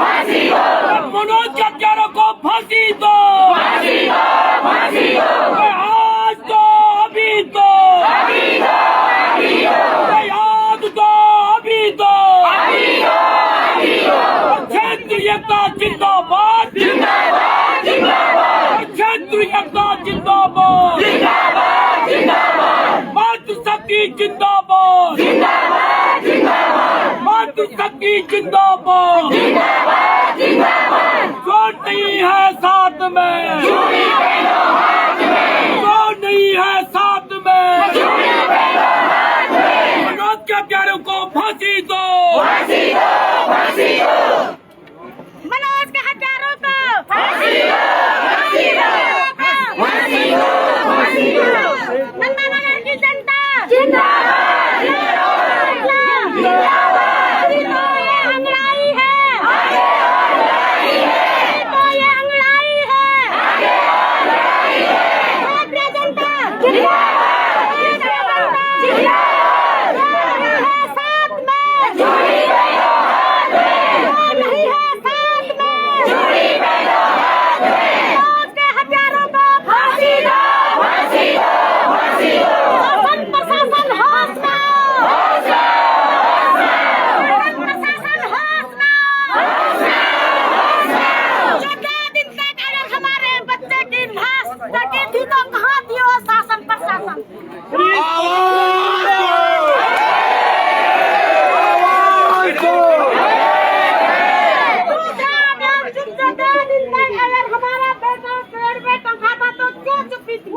मनोज के हत्यारों को फांसी दो। आज तो अभी तो याद तो अभी तो क्षेत्रीयता जिंदाबाद, क्षेत्रीयता जिंदाबाद, मातृशक्ति जिंदाबाद, मातृशक्ति जिंदाबाद, जो नहीं है साथ में, जो नहीं है साथ में, मनोज के हत्यारों को फांसी दो। मनोज के हत्यारों को फांसी दो। नंदानगर की जनता जिंदाबाद, जिंदाबाद। ये अंगड़ाई है, ये अंगड़ाई है। भारतीय जनता जिंदाबाद, साथ में नहीं है, साथ में मनोज के हत्यारों को फांसी दो। प्रशासन होश में आओ, प्रशासन होश में आओ। जो 2 दिन तक अगर हमारे बच्चे की लाश रखी थी तो कहाँ थी वो शासन प्रशासन? अगर हमारा बेटा पेड़ में टंगा था तो क्यों चुप्पी थी?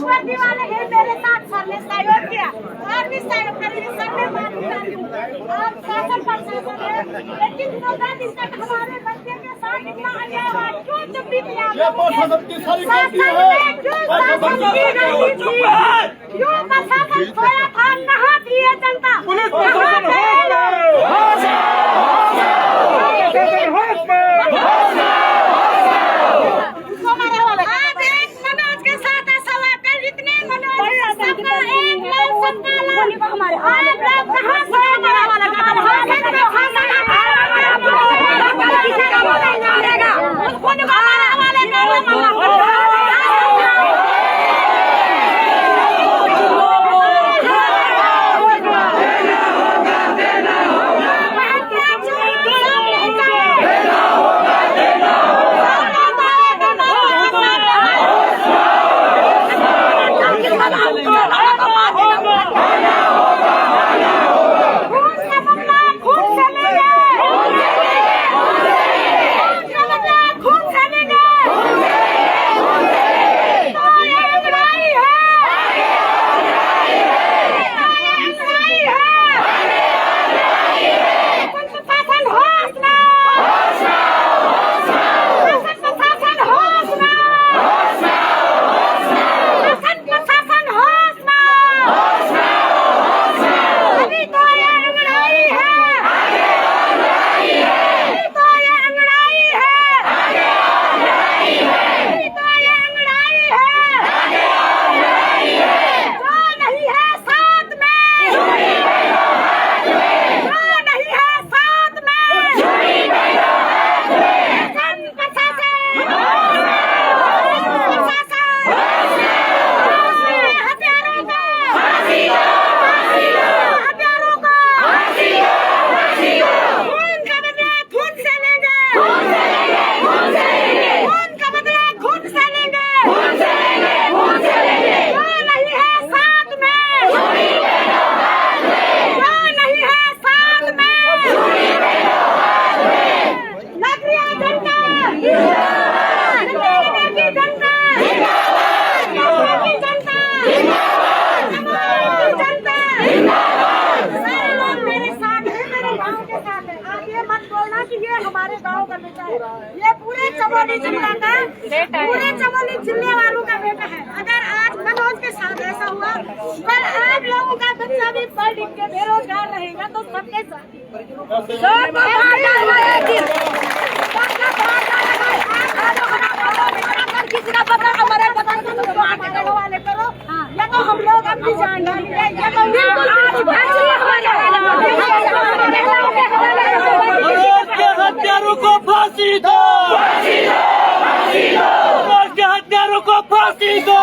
वर्दी वाले हैं मेरे साथ, सर ने सहयोग किया और भी सहयोग करेंगे, सर ने बात करी और शासन प्रशासन है। लेकिन 14 दिन तक हमारे बच्चे के साथ इतना अन्याय हुआ, क्यों चुप्पी थी? क्यों प्रशासन खोया था? कहाँ थी ये जनता? देना गांव का बेटा है, ये पूरे चमोली जिला का पूरे चमोली जिले वालों का बेटा है। अगर आज मनोज के साथ ऐसा हुआ, कल आप लोगों का बच्चा भी पढ़ लिख के बेरोजगार रहेगा तो सबके साथ किसी का पता हमारे पता वाले करो, या तो हम लोग अपनी जान डालेंगे या तो हत्यारों को फांसी दो, हत्यारों को फांसी दो,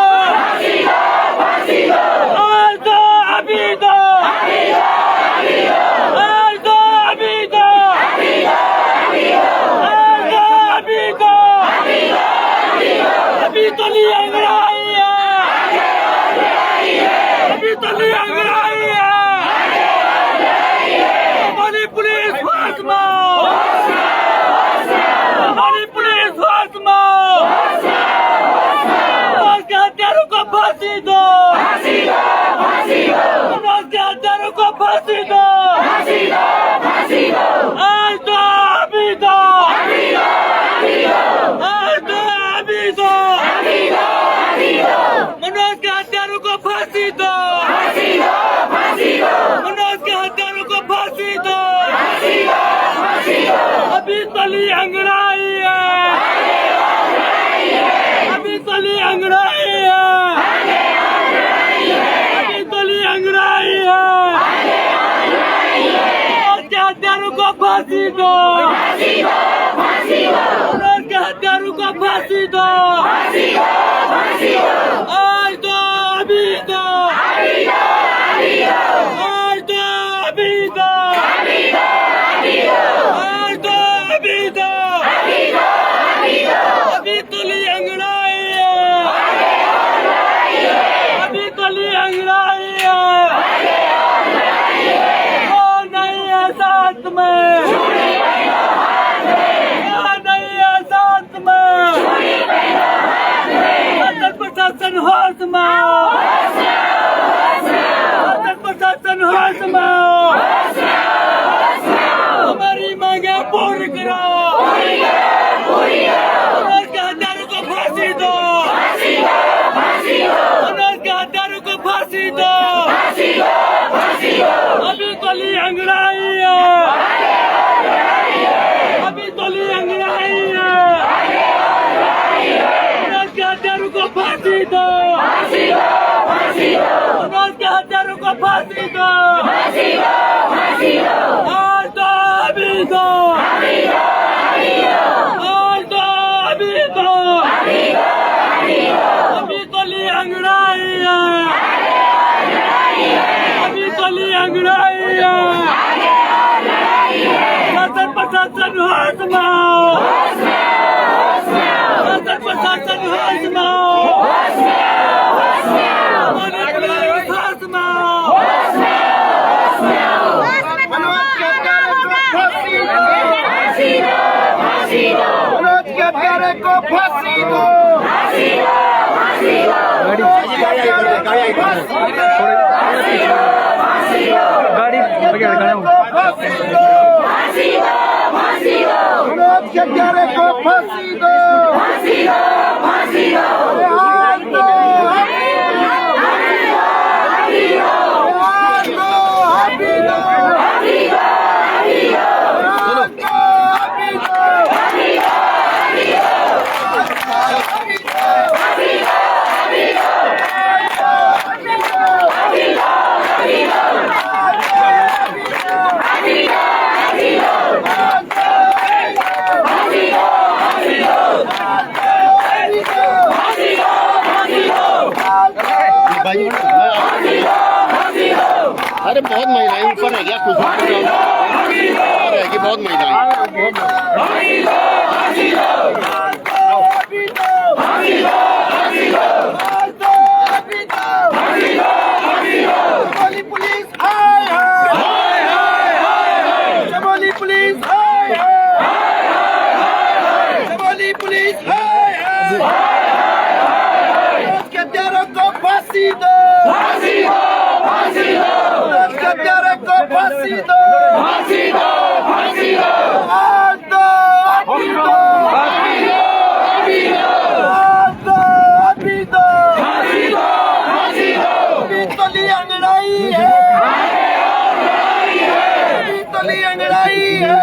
आज दो अभी दो, आज दो अभी दो, आज दो अभी दो, अभी तो नहीं अंग्रेजी है, अभी तो नहीं अंग्रेजी है, हमारी पुलिस फांस मारो, हमारी पुलिस फांस मारो, मनोज के हत्यारों को फांसी दो, मनोज के हत्यारों को फांसी दो, आज दो अभी दो, आज दो अभी दो, मनोज के हत्यारों को फांसी दो, मनोज के हत्यारों को फांसी दो, अभी तली अंग्रेजी है, अभी तली अंग्रेजी है, अभी तली अंग्रेजी है, मनोज के हत्यारों को फांसी दो, मनोज के हत्यारों को फांसी दो, आज दो अभी दो, आज दो अभी दो, आज दो अभी दो, अभी तली अंग्रेजी है, अभी तली अंग्रेजी है, वो नहीं है साथ में, वो नहीं है साथ में, प्रशासन होश में आओ, प्रशासन होश में आओ, हमारी मांगे पूरी करो, मनोज के हत्यारों को फांसी दो, मनोज के हत्यारों को फांसी दो, अभी तली अंग्रेजी है, अभी तली अंग्रेजी है, मनोज के हत्यारों को फांसी दो, मनोज के हत्यारों को फांसी दो, आज दो अभी दो, आज दो अभी दो, अभी तली अंग्रेजी है, अभी तली अंग्रेजी है, शासन प्रशासन होश में आओ, शासन प्रशासन होश में आओ, हमारी पुलिस होश में आओ, मनोज के हत्यारे को फांसी दो, गाड़ी मनोज के हत्यारे को फांसी दो, अरे बहुत महिलाएं ऊपर है क्या कुछ रहेगी, बहुत चमोली पुलिस हाय हाय, चमोली पुलिस हाय हाय, चमोली पुलिस हाय हाय, के हत्यारों को फांसी दो, के हत्यारों को फांसी दो, आज दो तली अंगड़ाई है,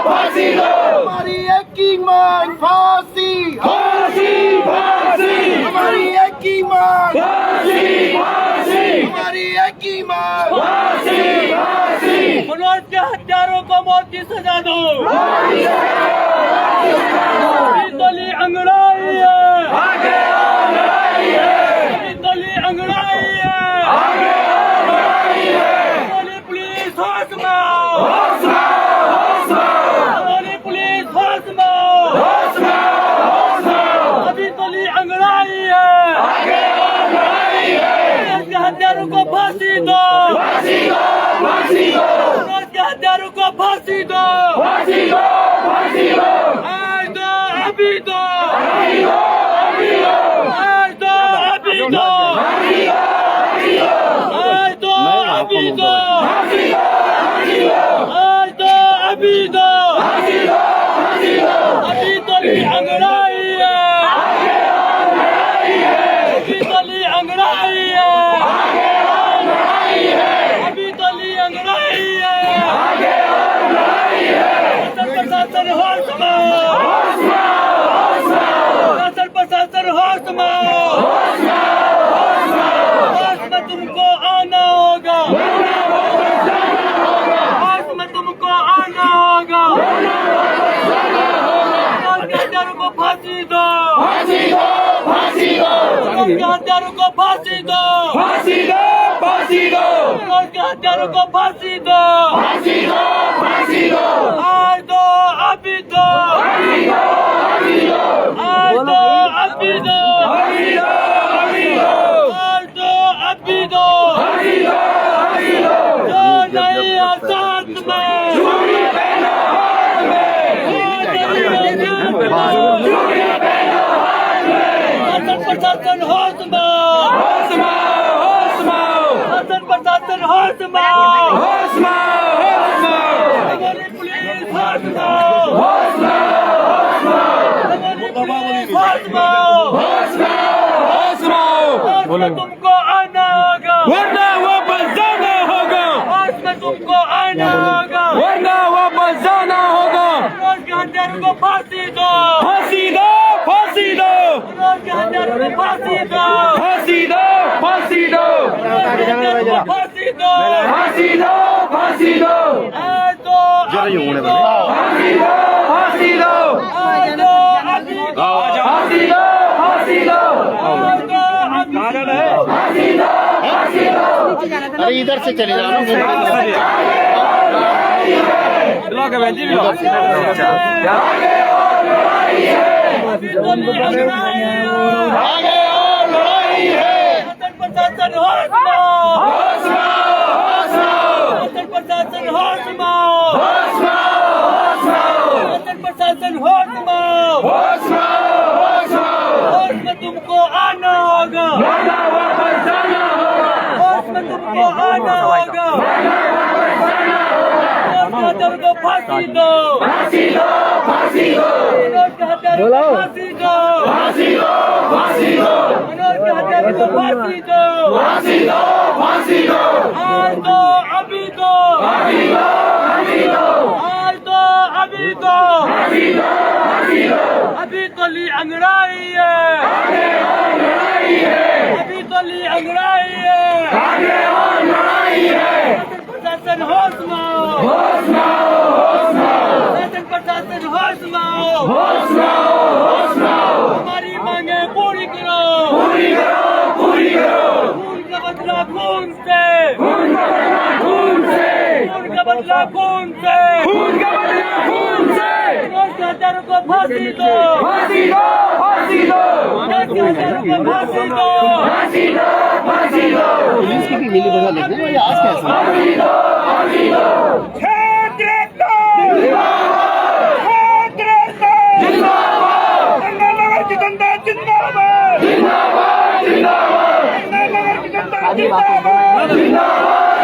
हमारी एक ही मांग फांसी, हमारी एक ही मांग, हमारी एक ही मांग। मनोज के हत्यारों को मौत की सजा दो। तली अंगड़ाई है, तली अंगड़ाई है, पुलिस होश में आओ, पुलिस होश में आओ, अभी तली अंगड़ाई है, के हत्यारों को फांसी दो, के हत्यारों को फांसी दो, आज दो अभी दो, आज दो अभी दो, आज दो अभी दो, आज दो अभी दो, अभी तली अंगड़ाई है, अभी तली अंगड़ाई है, अभी तली अंगड़ाई है, प्रशासन होश में, प्रशासन होश में, होश में तुमको आना होगा, होश में तुमको आना होगा, हत्यारों को फांसी दो, हत्यारों को फांसी दो, हत्यारों को फांसी दो, आज दो अभी दो, आज दो अभी दो, आज दो अभी दो, जो नहीं है साथ में, प्रशासन होश में, प्रशासन होश में, हमारी पुलिस होश में, हमारी पुलिस होश में, तुमको आना होगा, वरना वापस जाना होगा, होश में तुमको आना होगा, वरना वापस जाना होगा। मनोज के हत्यारों को फांसी दो, फांसी दो, फांसी दो, मनोज के हत्यारों को फांसी दो, फांसी दो, फांसी दो, मनोज के हत्यारों को फांसी दो, फांसी दो, फांसी दो, आज दो अभी दो, फांसी दो, फांसी दो, आज दो अभी दो, फांसी दो, फांसी दो, आज दो अभी दो, फांसी दो, फांसी दो। अरे इधर से चले जाओ। आगे और लड़ाई है, प्रशासन होश में, प्रशासन होश में, प्रशासन होश में, होश में तुमको आना होगा, होश में तुमको आना होगा, हत्यारों को फांसी दो, फांसी दो, फांसी दो, मनोज के हत्यारों को फांसी दो, फांसी दो, फांसी दो, मनोज के हत्यारों को फांसी दो, फांसी दो, फांसी दो, आज दो अभी दो, फांसी दो, फांसी दो, आज दो अभी दो, फांसी दो, फांसी दो। अभी तली अंगड़ाई है, आगे और लड़ाई है, अभी तली अंगड़ाई है, आगे और लड़ाई है। प्रशासन होश में आओ, होश में आओ, होश में आओ, प्रशासन होश में आओ, होश में आओ, होश में आओ। हमारी मांगे पूरी करो, पूरी करो, पूरी करो। खून का बदला खून से, खून का बदला खून से, खून का बदला खून से, खून का बदला खून से। मनोज के हत्यारों को फांसी दो, फांसी दो, फांसी दो, मनोज के हत्यारों को फांसी दो, फांसी दो, फांसी दो, पुलिस की भी मिली भगत देखो ये आज कैसा फांसी दो, फांसी दो। जिंदाबाद जिंदाबाद जिंदाबाद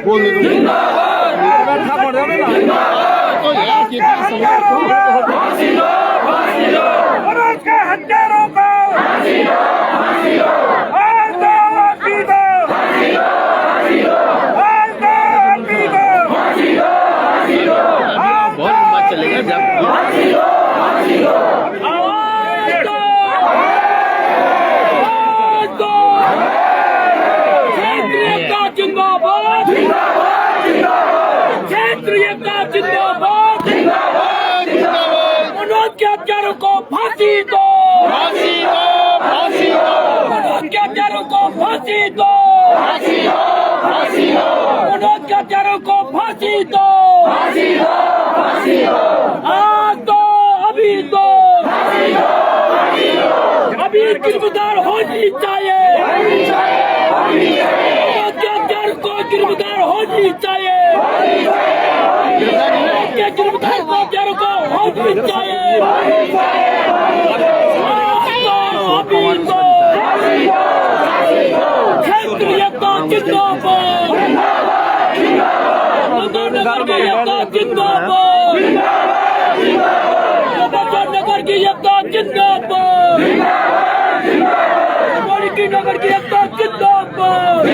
बोलने दो तो यार की फांसी दो फांसी दो मनोज के हत्यारों को फांसी दो फांसी दो आज दो फांसी दो फांसी दो फांसी दो आज दो फांसी दो फांसी दो फांसी दो बहुत लंबा चलेगा जब फांसी दो फांसी दो आवाज दो आवाज दो क्षेत्रीयता जिंदाबाद जिंदाबाद जिंदाबाद क्षेत्रीयता जिंदाबाद जिंदाबाद जिंदाबाद मनोज के हत्यारों को फांसी दो फांसी दो फांसी दो मनोज के हत्यारों को फांसी दो फांसी दो फांसी दो मनोज के हत्यारों को फांसी दो फांसी दो फांसी दो आज दो अभी दो फांसी दो फांसी दो अभी गिरफ्तार होनी चाहिए होनी चाहिए होनी चाहिए मनोज के हत्यारों को गिरफ्तार होनी चाहिए होनी चाहिए मनोज के गिरफ्तार को हत्यारों को होनी चाहिए होनी चाहिए आज दो अभी दो फांसी दो फांसी दो क्षेत्रीयता जिंदाबाद मुजफ्फरनगर की एकता जिंदाबाद मुजफ्फरनगर की एकता जिंदाबाद वाल्मीकि नगर की एकता जिंदाबाद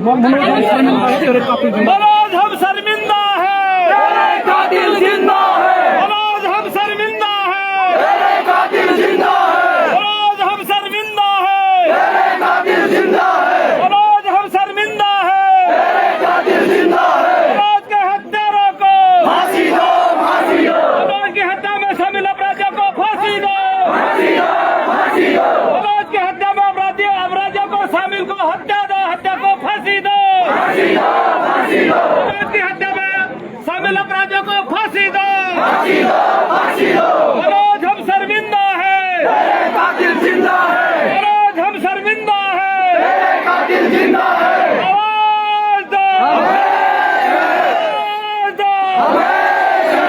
मनोज हम शर्मिंदा है, कातिल जिंदा है, मनोज हम शर्मिंदा है, कातिल जिंदा है, मनोज हम शर्मिंदा है, कातिल जिंदा है, मनोज हम शर्मिंदा है, कातिल जिंदा है। मनोज के हत्यारों को फांसी दो, फांसी दो, मनोज की हत्या में शामिल अपराधियों को फांसी दो, फांसी दो, फांसी दो, मनोज की हत्या में अपराधियों को शामिल को हत्या दो, हत्या को फांसी दो, फांसी दो, फांसी दो, मनोज की हत्या में शामिल अपराधियों को फांसी दो, फांसी दो, फांसी दो। मनोज हम शर्मिंदा है, कातिल जिंदा है, मनोज हम शर्मिंदा है, कातिल जिंदा है। आवाज दो, आवाज दो,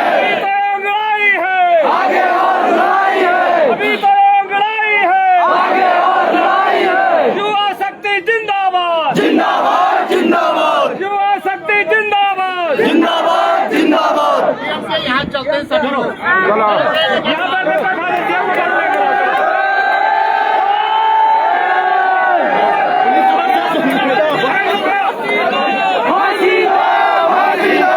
अभी तो अंगड़ाई है, आगे और लड़ाई है, अभी तो अंगड़ाई है, आगे और लड़ाई है। युवा शक्ति जिंदाबाद, जिंदाबाद, जिंदाबाद, युवा शक्ति जिंदाबाद, जिंदाबाद, जिंदाबाद। यहाँ चलते हैं सभी लोग। यहाँ पर देखो खाली देव करने का। फांसी दो, फांसी दो,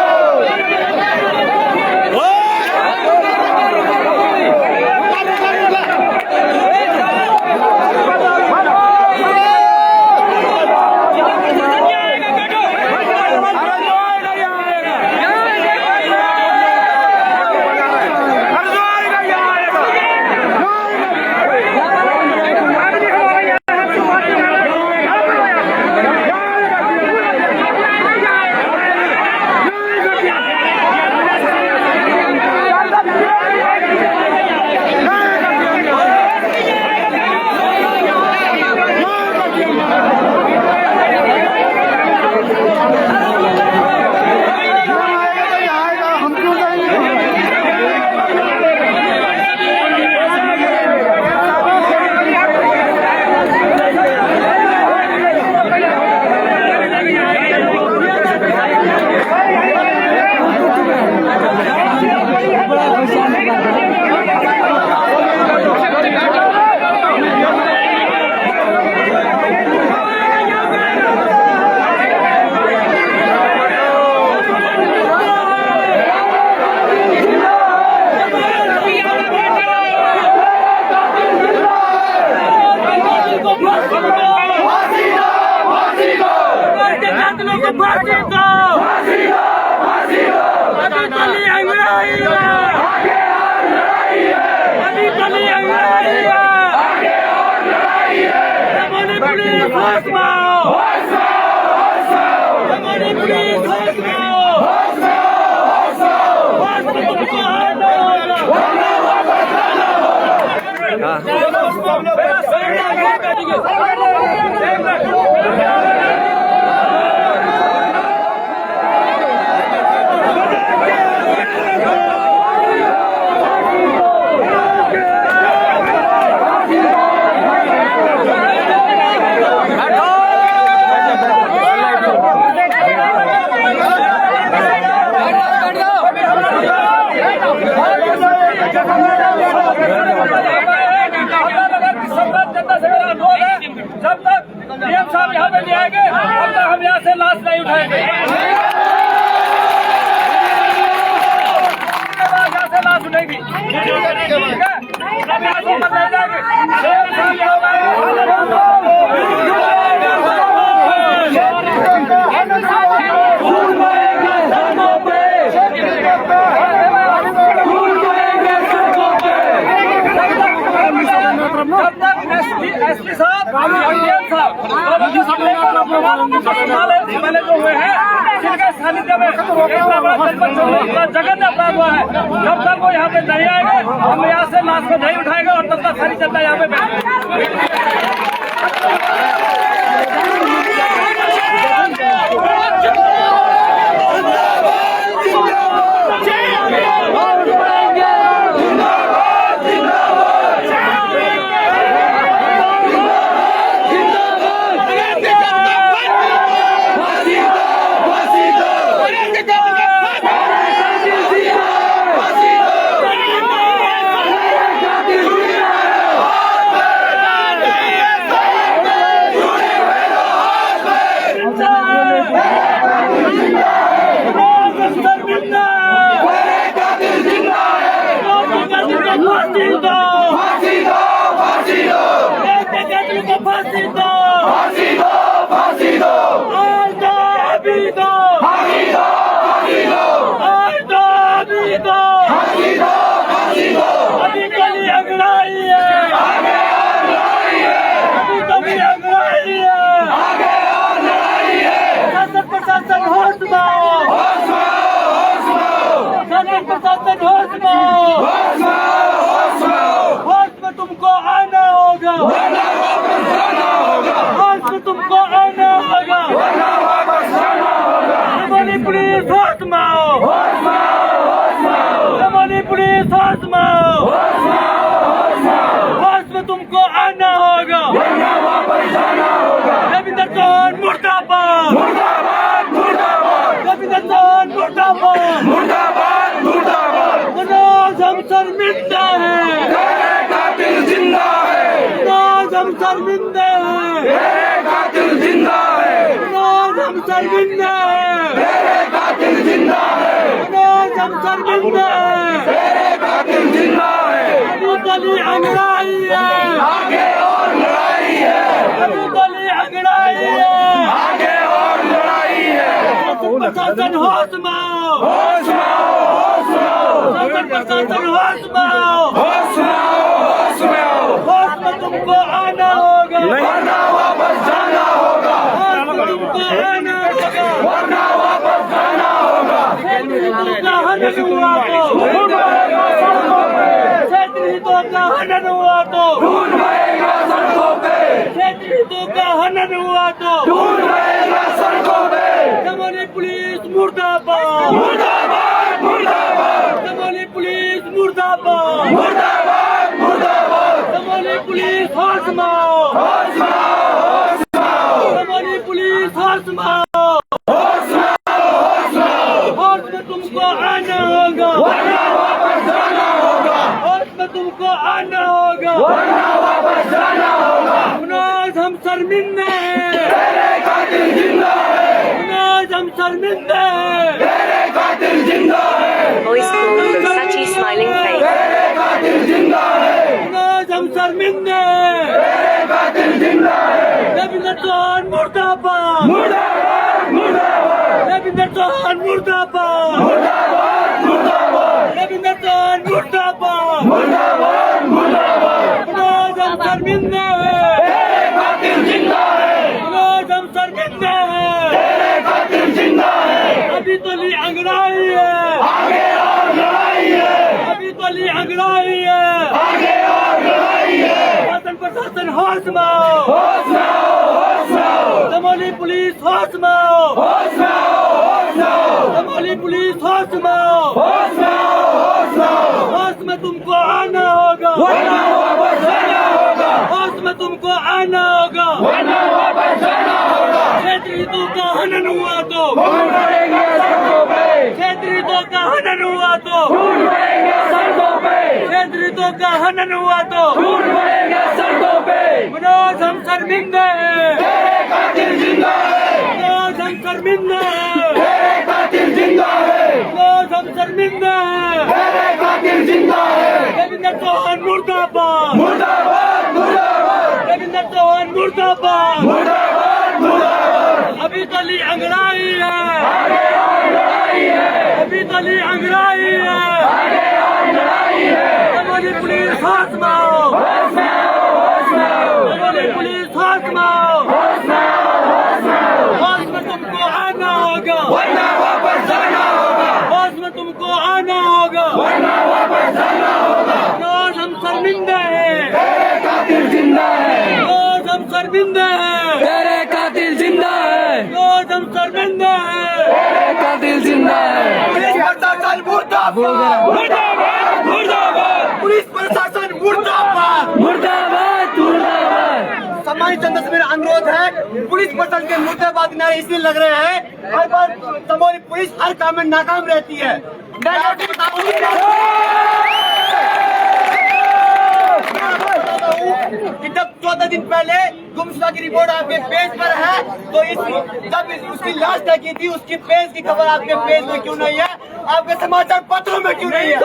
जब तक डीएम साहब यहाँ पे नहीं आएंगे तब तक हम यहाँ से लाश नहीं उठाएंगे। यहाँ से लाश उठेगी, ठीक है? हम यहाँ से मत ले जाएंगे। डीएम साहब यहाँ एसपी साहब और डीएम साहब पहले जो हुए हैं जिनके सानिध्य में इतना बड़ा जघन्य अपराध हुआ है, जब तक वो यहाँ पे नहीं आएंगे हम यहाँ से लाश को नहीं उठाएंगे और तब तक सारी जनता यहाँ पे बैठेगी। फांसी दो फांसी दो फांसी दो आज दो अभी दो फांसी दो फांसी दो आज दो अभी दो फांसी दो फांसी दो अभी गली अंगड़ाई है आगे और लड़ाई है अभी गली अंगड़ाई है आगे और लड़ाई है शासन प्रशासन होश में आओ होश में आओ होश में आओ शासन प्रशासन होश में आओ होश में आओ होश में आओ होश में तुमको आना होगा वरना वापस जाना होगा होश में तुमको आना होगा वरना वापस जाना होगा हमारी पुलिस होश में आओ होश में आओ होश में आओ हमारी पुलिस होश में आओ होश में आओ होश में आओ होश में तुमको आना होगा वरना वापस जाना होगा रविंद्र चौहान मुर्दाबाद मुर्दाबाद मुर्दाबाद रविंद्र चौहान मुर्दाबाद मुर्दाबाद मुर्दाबाद मनोज हम शर्मिंदा हैं तेरे कातिल जिंदा है मनोज हम शर्मिंदा हैं तेरे कातिल जिंदा है मनोज हम शर्मिंदा हैं तेरे कातिल जिंदा है मनोज हम शर्मिंदा हैं तेरे कातिल जिंदा है अभी गली अंगड़ाई है आगे और लड़ाई है अभी गली अंगड़ाई है आगे और लड़ाई है शासन प्रशासन होश में आओ होश में आओ होश में आओ शासन प्रशासन होश में आओ होश में आओ होश में आओ होश में तुमको आना होगा वरना वापस जाना होगा होश में तुमको आना होगा वरना वापस जाना होगा क्षेत्रीय का हनन हुआ तो खून बहेगा सड़कों पे क्षेत्रीय का हनन हुआ तो खून बहेगा सड़कों पे क्षेत्रीय का हनन हुआ तो खून बहेगा सड़कों पे हमारी पुलिस मुर्दाबाद मुर्दाबाद मुर्दाबाद हमारी पुलिस मुर्दाबाद मुर्दाबाद मुर्दाबाद हमारी पुलिस होश में आओ होश में आओ होश में आओ हमारी पुलिस होश में आओ होश में आओ होश में आओ होश में तुमको आना होगा वरना वापस जाना होगा होश में तुमको आना होगा वरना वापस जाना होगा मनोज हम शर्मिंदा हैं तेरे कातिल जिंदा है मनोज हम शर्मिंदा हैं तेरे कातिल जिंदा है Voice call from Sachi Smiling Face. तेरे कातिल जिंदा है मनोज हम शर्मिंदा हैं तेरे कातिल जिंदा है रविंद्र चौहान मुर्दाबाद मुर्दाबाद मुर्दाबाद रविंद्र चौहान मुर्दाबाद मुर्दाबाद मुर्दाबाद रविंद्र चौहान मुर्दाबाद मुर्दाबाद मुर्दाबाद मनोज हम शर्मिंदा हैं तेरे कातिल जिंदा है मनोज हम शर्मिंदा हैं तेरे कातिल जिंदा है अभी गली अंगड़ाई है आगे और लड़ाई है अभी गली अंगड़ाई है आगे और लड़ाई है शासन प्रशासन होश में आओ होश में आओ होश में आओ हमारी पुलिस होश में आओ होश में आओ होश में आओ हमारी पुलिस होश में आओ होश में आओ होश में आओ होश में तुमको आना होगा वरना वापस जाना होगा होश में तुमको आना होगा वरना वापस जाना होगा क्षेत्रीय का हनन हुआ तो खून बहेगा सड़कों पे क्षेत्रीय का हनन हुआ तो खून बहेगा सड़कों पे क्षेत्रीय का हनन हुआ तो खून बहेगा सड़कों पे मनोज हम शर्मिंदा हैं तेरे कातिल जिंदा है मनोज हम शर्मिंदा हैं तेरे कातिल जिंदा है मनोज हम शर्मिंदा हैं तेरे कातिल जिंदा है रविंद्र चौहान मुर्दाबाद मुर्दाबाद मुर्दाबाद रविंद्र चौहान मुर्दाबाद मुर्दाबाद मुर्दाबाद अभी गली अंगड़ाई है आगे और लड़ाई है अभी गली अंगड़ाई है आगे और लड़ाई है हमारी पुलिस होश में आओ होश में आओ होश में आओ हमारी पुलिस होश में आओ होश में आओ होश में आओ होश में तुमको आना होगा वरना वापस जाना होगा होश में तुमको आना होगा वरना वापस जाना होगा मनोज हम शर्मिंदा हैं तेरे कातिल जिंदा है मनोज हम शर्मिंदा हैं तेरे कातिल जिंदा है मनोज हम शर्मिंदा हैं तेरे कातिल जिंदा है पुलिस प्रशासन मुर्दाबाद मुर्दाबाद मुर्दाबाद पुलिस प्रशासन मुर्दाबाद मुर्दाबाद मुर्दाबाद सम्मानित जनता से मेरा अनुरोध है पुलिस प्रशासन के मुर्दाबाद नारे इसलिए लग रहे हैं हर बार समूरी पुलिस हर काम में नाकाम रहती है मैं आपको बताऊं कि जब 14 दिन पहले गुमशुदा की रिपोर्ट आपके पेज पर है तो जब उसकी लाश तय की थी उसकी पेज की खबर आपके पेज में क्यों नहीं है, आपके समाचार पत्रों में क्यों नहीं है?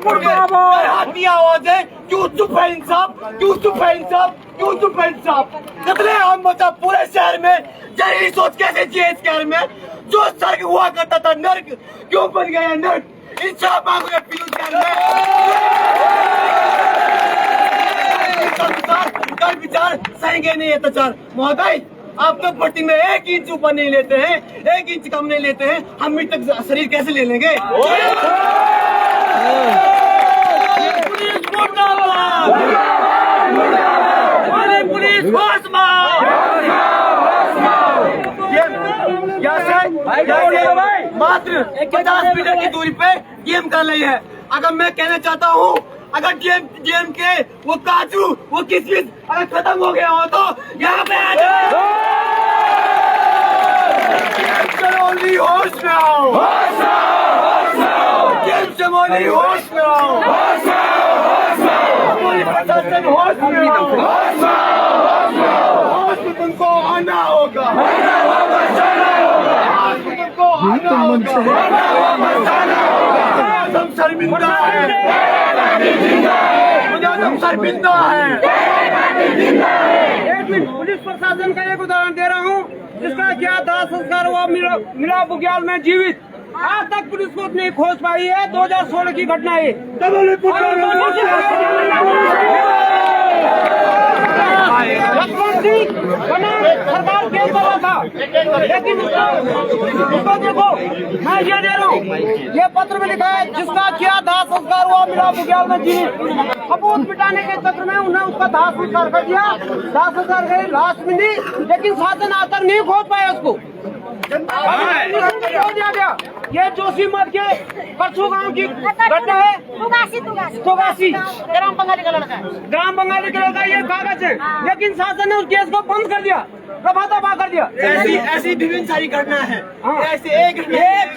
हाथी आवाज है, क्यों चुप है इंसाफ, क्यों चुप है इंसाफ, क्यों चुप है इंसाफ। कितने हम मतलब पूरे शहर में जहरीली सोच कैसे जिए इस शहर में, जो स्वर्ग हुआ करता था नर्क क्यों बन गया नर्क। इंसाफ मांगो पीलू शहर में विचार सहेंगे नहीं अत्याचार। महोदय आप तो भर्ती में 1 इंच ऊपर नहीं लेते हैं, 1 इंच कम नहीं लेते हैं, हम मिनट तक शरीर कैसे ले लेंगे। पुलिस मुर्दाबाद, पुलिस मात्र 50 मीटर की दूरी पे गेम कर रही है। अगर मैं कहना चाहता हूँ, अगर डीएम के वो काजू वो किसमिस अगर खत्म हो गया हो तो यहाँ पे आ जाओ। होश में आओ, गेम से मोली होश में आओ, प्रशासन होश में आओ, होश में तुमको आना होगा, तुमको आना होगा। हम शर्मिंदा है, हम शर्मिंदा है। एक मिनट, पुलिस प्रशासन का एक उदाहरण दे रहा हूँ, जिसका क्या दाह संस्कार हुआ मिला बुग्याल में जीवित, आज तक पुलिस को नहीं खोज पाई है। 2016 की घटना है। लक्ष्मण सिंह बना सरकार केस कर रहा था, लेकिन उसको देखो, मैं ये दे रहा हूँ, ये पत्र में लिखा है जिसका किया दाह संस्कार हुआ मिला बुग्याल में जीवित। सबूत मिटाने के चक्र में उन्हें उसका दाह संस्कार कर दिया, दाह संस्कार गई लाश मिली, लेकिन शासन आज तक नहीं खोज पाया उसको। दिया गया। ये जोशी मठ के परसों गांव की घटना है। तुगासी ग्राम बंगाली का लड़का है, ग्राम बंगाली का लड़का। ये कागज है, लेकिन शासन ने उस केस को बंद कर दिया, दफा दफा कर दिया। ऐसी विभिन्न सारी घटना है। ऐसे एक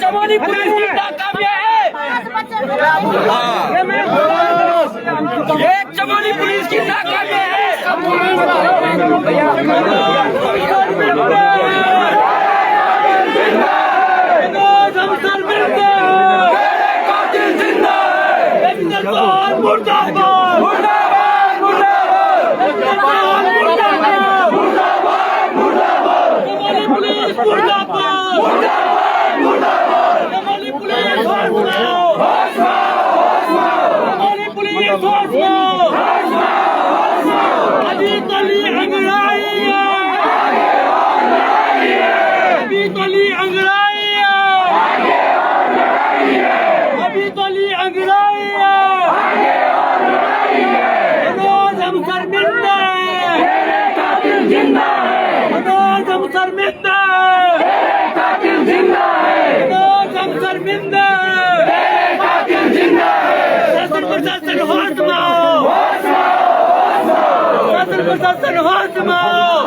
चमोली पुलिस की नाकामी है, एक चमोली पुलिस की नाकामी है। मुर्दाबाद, मुर्दाबाद, मुर्दाबाद, मुर्दाबाद, मुर्दाबाद, मुर्दाबाद, पुलिस मुर्दाबाद, मुर्दाबाद, मुर्दाबाद, पुलिस पुलिस अभी तली अंगड़ाई है, अभी तली अंगड़ाई है, अभी तली अंगड़ाई है। हम शर्मिंदा है, कातिल जिंदा है, हम शर्मिंदा है, कातिल जिंदा है, हम शर्मिंदा है, कातिल जिंदा है। शासन प्रशासन होश में आओ, शासन प्रशासन होश में आओ,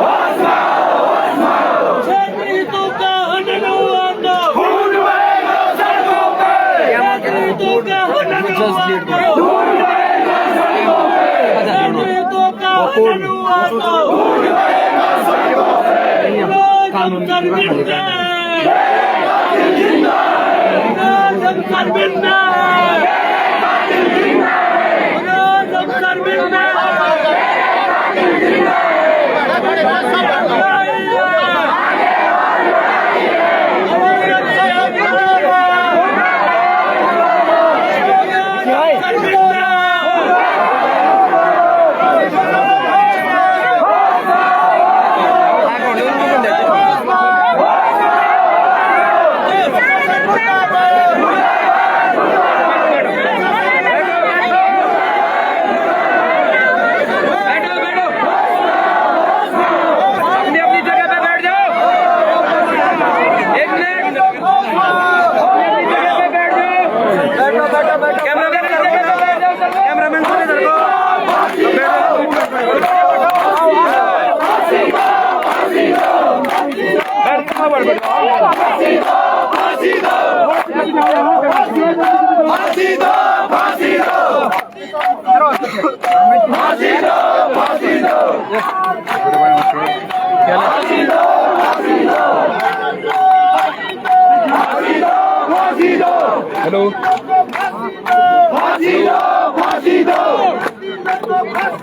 क्षेत्र हितों का हनन हुआ तो खून बहेगा सड़कों पे, क्षेत्र हितों का हनन हुआ तो खून बहेगा सड़कों पे, क्षेत्र हितों का हनन हुआ तो खून बहेगा सड़कों पे। हम शर्मिंदा है, कातिल जिंदा है, हम शर्मिंदा है, कातिल जिंदा है, हम शर्मिंदा है, कातिल जिंदा है। हेलो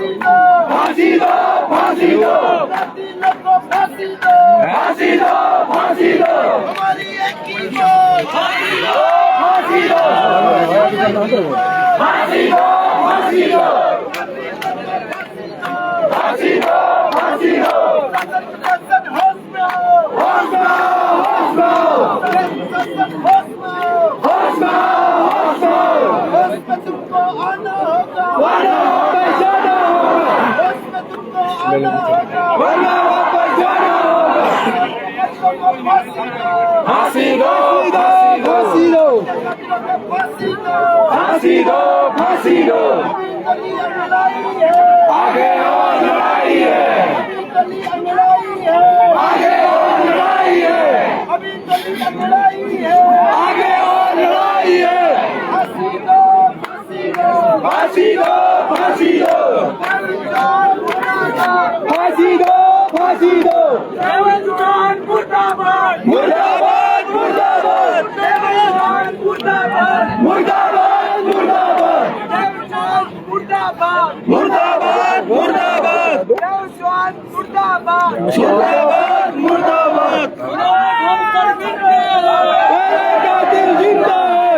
फांसी दो फांसी दो फांसी दो फांसी दो फांसी दो हमारी एक की मौत फांसी दो फांसी दो फांसी दो फांसी दो फांसी दो फांसी दो तुमको आना होगा वरना वापस जाना होगा तुमको आना होगा वरना वापस जाना होगा फांसी दो फांसी दो फांसी दो फांसी दो आगे और लड़ाई है आगे और लड़ाई है आगे और लड़ाई है फांसी दो फांसी दो फांसी दो फांसी दो मुर्दाबाद मुर्दाबाद मुर्दाबाद मुर्दाबाद मुर्दाबाद मुर्दाबाद मुर्दाबाद मुर्दाबाद मुर्दाबाद मुर्दाबाद मुर्दाबाद कातिल जिंदा है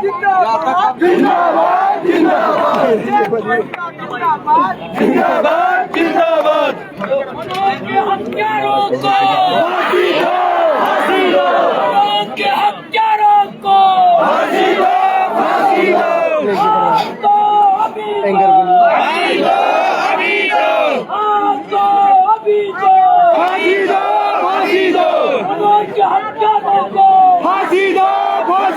जिंदाबाद जिंदाबाद जिंदाबाद जिंदाबाद के हत्यारों को फांसी दो फांसी दो के हत्यारों को फांसी दो फांसी दो तो अभी फांसी दो अभी दो तो अभी तो फांसी दो फांसी दो के हत्यारों को फांसी दो